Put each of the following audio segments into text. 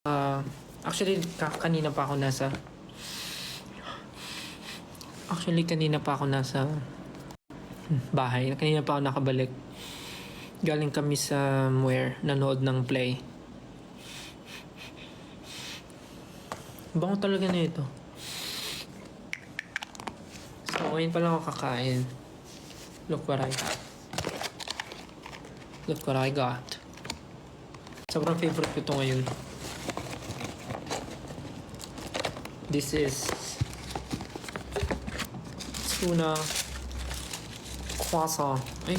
Actually, kanina pa ako nasa... Actually, kanina pa ako nasa bahay. Kanina pa ako nakabalik. Galing kami sa nanood ng play. Bango talaga na ito. So, ngayon pa lang ako kakain. Look what I got. Look what I got. Sobrang favorite ko ito ngayon. This is tuna croissant. Ay.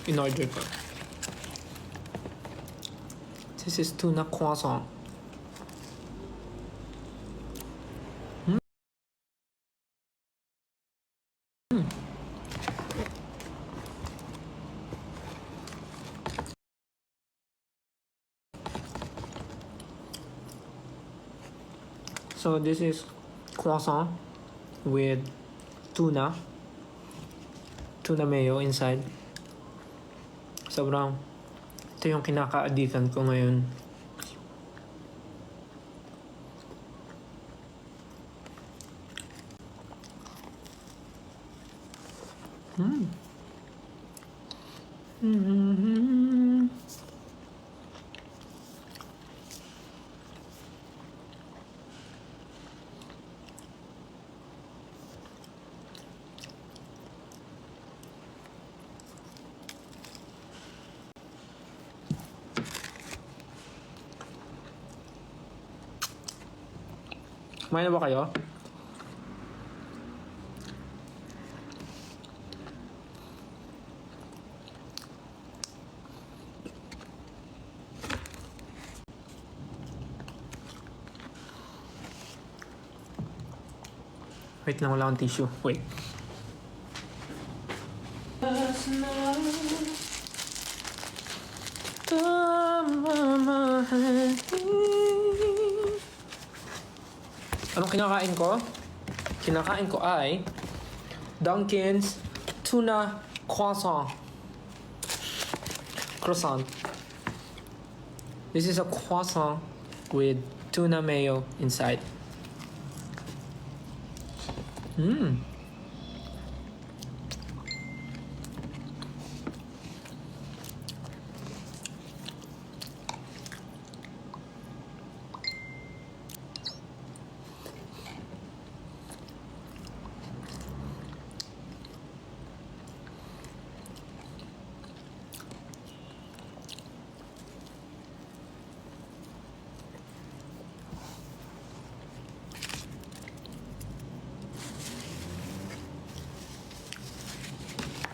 In-order ko. This is tuna croissant. So this is croissant with tuna mayo inside. Sobrang ito yung kinaka-addikan ko ngayon. Kumain na ba kayo? Wait lang, wala akong tissue. Wait. Anong kinakain ko? Kinakain ko ay Dunkin's Tuna Croissant. This is a croissant with tuna mayo inside.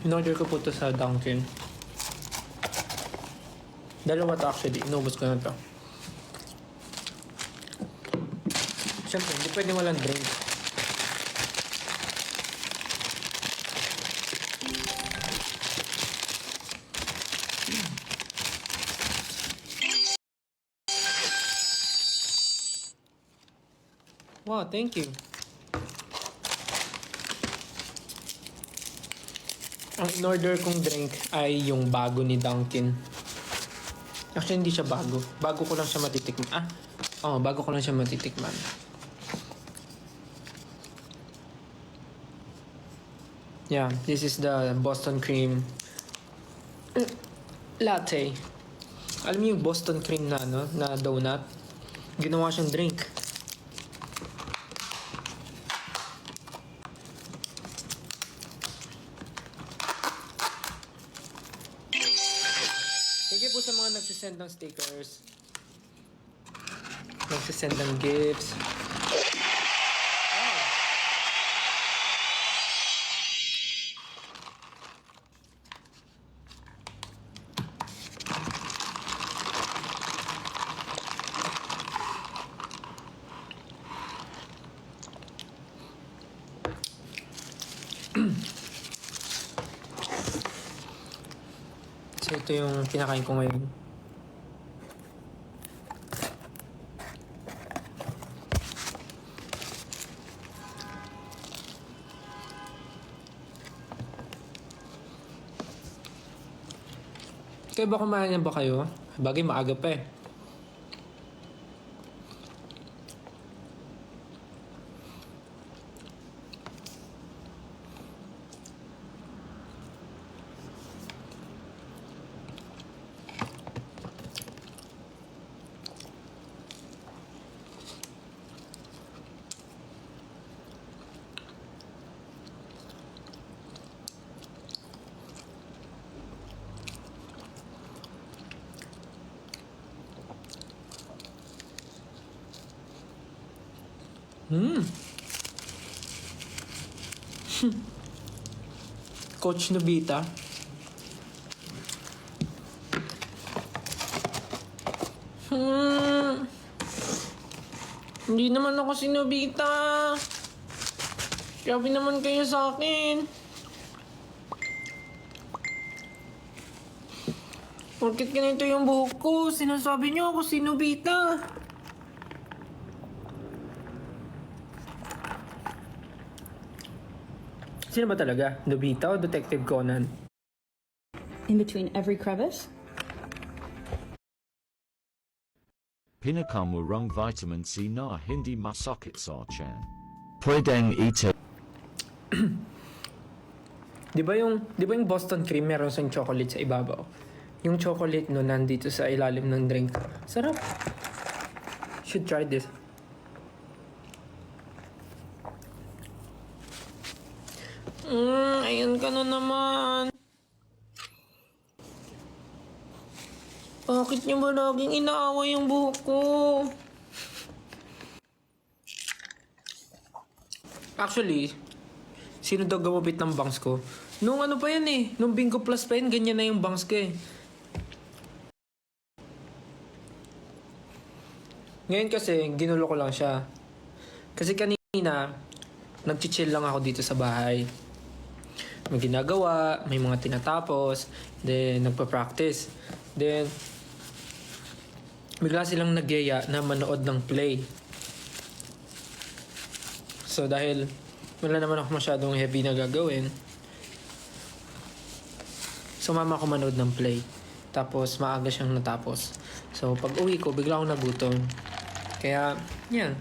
In-order ko po ito sa Dunkin. Dalawa to actually. Inubos ko na to. Siyempre, hindi pwede walang drink. Wow, thank you. Ang in-order kong drink ay yung bago ni Dunkin. Actually, hindi siya bago. Bago ko lang siya matitikman. Bago ko lang siya matitikman. Yeah, this is the Boston cream latte. Alam niyo yung Boston cream na donut? Ginawa siyang drink. Thank you po sa mga nagsisend ng stickers. Nagsisend ng gifts. So ito yung kinakain ko ngayon. Kaya ba kumain na ba kayo? Bagay maaga pa eh. Coach Nobita. Hindi naman ako si Nobita. Grabe naman kayo sa akin. Porkit ganito yung buhok ko, sinasabi niyo ako si Nobita. Sino ba talaga? Nobita o Detective Conan? In between every crevice? Pinakamurang vitamin C na hindi masakit sa tiyan. Pwedeng ito. Di ba yung Boston cream meron sa chocolate sa ibabaw? Yung chocolate no nandito sa ilalim ng drink. Sarap. Should try this. Ayan ka na naman. Bakit niyo ba laging inaaway yung buhok ko? Actually, sino daw gumupit ng bangs ko? Nung ano pa yan eh, nung Bingo Plus pa yan, ganyan na yung bangs ko eh. Ngayon kasi, ginulo ko lang siya. Kasi kanina, nag-chill lang ako dito sa bahay. May ginagawa, may mga tinatapos, then nagpa-practice. Then, bigla silang nagyaya na manood ng play. So dahil wala naman ako masyadong heavy na gagawin, sumama ako manood ng play. Tapos maaga siyang natapos. So pag uwi ko, bigla akong nagutom. Kaya, yan,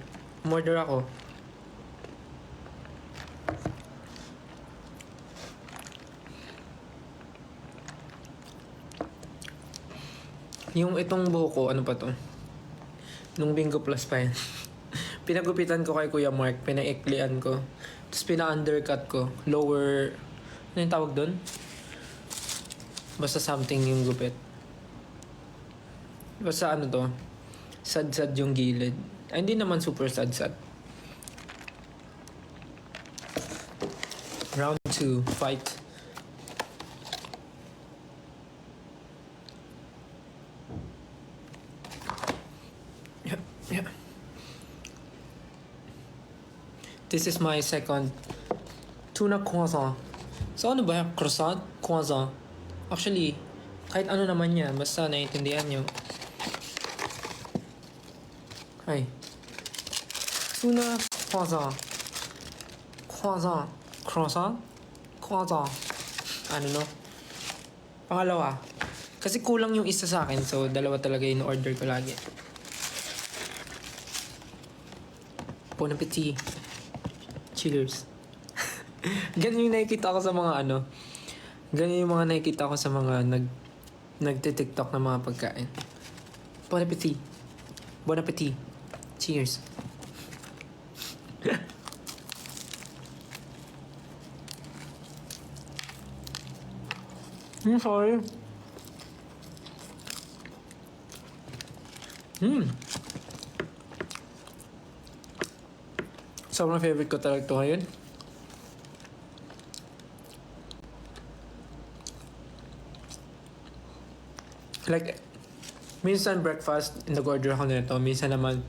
umorder ako. Yung itong buhok ko, ano pa to? Nung Bingo Plus pa yan. Pinagupitan ko kay Kuya Mark, pinaiklian ko. Tapos pina-undercut ko. Lower, ano yung tawag doon? Basta something yung gupit. Basta ano to? Sad-sad yung gilid. Ay, hindi naman super sad-sad. Round 2, fight. Yeah. This is my second tuna croissant. So ano ba? Croissant? Croissant. Actually, kahit ano naman yan, basta naiintindihan nyo. Ay. Tuna croissant. Croissant. Croissant? Croissant. Ano no? Pangalawa. Kasi kulang yung isa sa akin, so dalawa talaga yung order ko lagi. Bon appetit. Cheers. Ganyan yung nakikita ko sa mga ano. Ganyan yung mga nakikita ko sa mga nagtitiktok na mga pagkain. Bon appetit. Bon appetit. Cheers. Sorry. Sobrang favorite ko talaga ito ngayon. Like, minsan breakfast, nag-order ako nito. Minsan naman,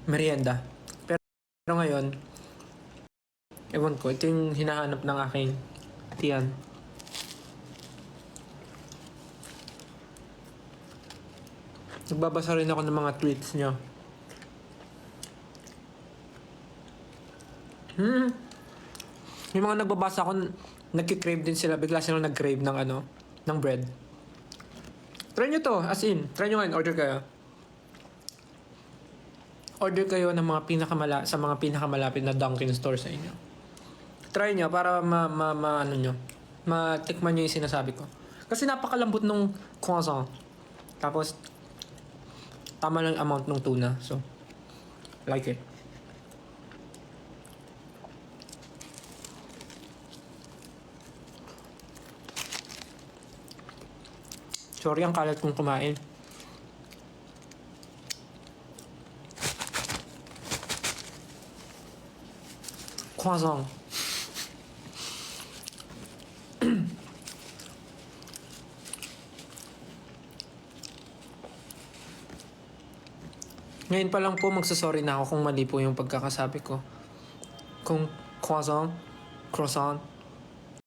merienda. Pero ngayon, ewan ko, ito yung hinahanap ng aking tiyan. Nagbabasa rin ako ng mga tweets niyo. May mga nagbabasa ako nagki-crave din sila, bigla silang nag-crave ng ano, ng bread. Try nyo to, as in, try nyo ngayon, order kayo. Order kayo ng mga sa mga pinakamalapit na Dunkin store sa inyo. Try nyo para ano nyo, matikman nyo yung sinasabi ko. Kasi napakalambot nung croissant. Tapos, tama lang amount ng tuna. So, like it. Sorry, ang kalat kong kumain. Croissant. Ngayon pa lang po magsasorry na ako kung mali po yung pagkakasabi ko. Kung croissant,